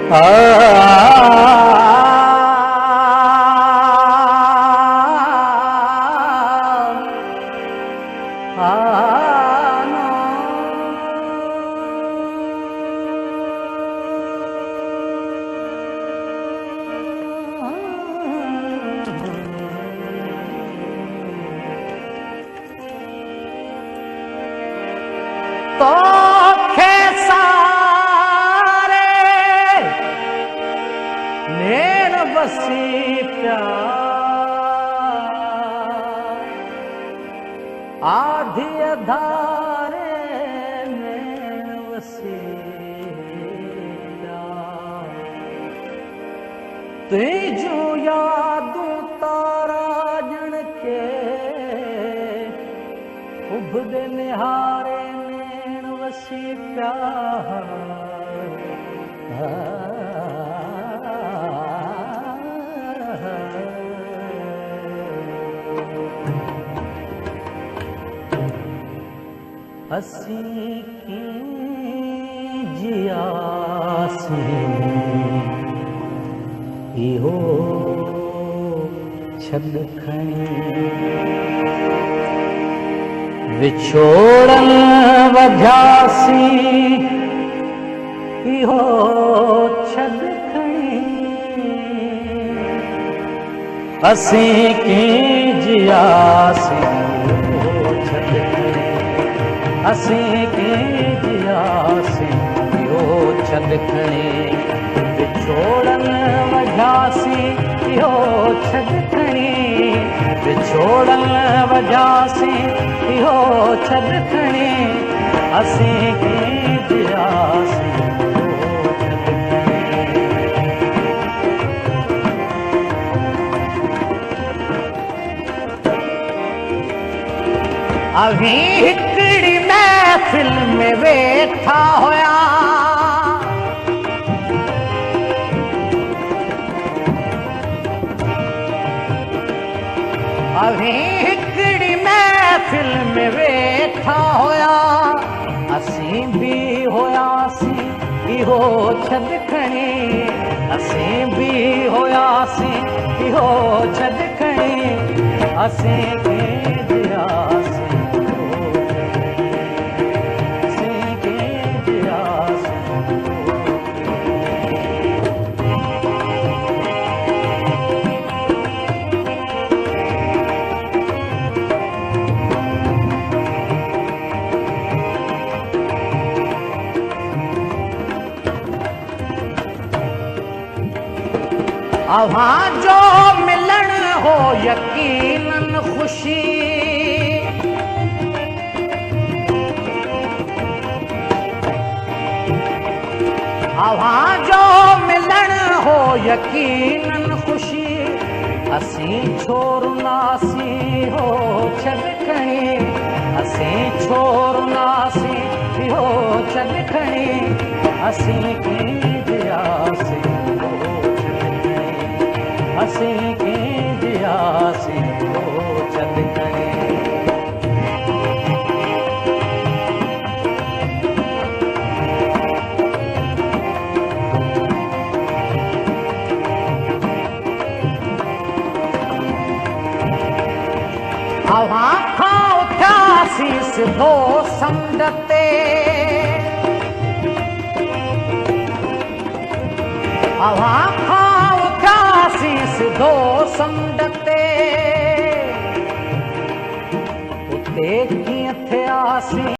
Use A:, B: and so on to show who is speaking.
A: तो सारे नैन बसी प्यार आधी अधारे नैन बसी प्यार तुझू यादू तारा जन के उभदे निहारे वसी प्यार असी की जियासी इहो छद खणी विछोड़न वध्यासी इहो छद खणी असी की जियासी इहो छद खणी असी की जियासी इहो छद खणी विछोड़न वध्यासी इहो छद खणी विछोड़न वध्यासी इहो छद खणी असी की जियासी अभी हिकड़ी महफिल में वेठा होया अभी हिकड़ी महफिल में वेठा होया असी भी होयासी इहो छद खणी असी भी होयासी इहो छद खणी असी की जियासी अवां जो मिलन हो यकीनन खुशी अवां जो मिलन हो यकीनन खुशी असी छोड़नासी हो छद खणी असी छोड़नासी हो छद खणी असी की जियासी असी की जियासी हो छद खणी अवां खां उथियासी सिधो समुंड ते अवां खां उथियासी सिधो समुंड ते उते कीअं थियासी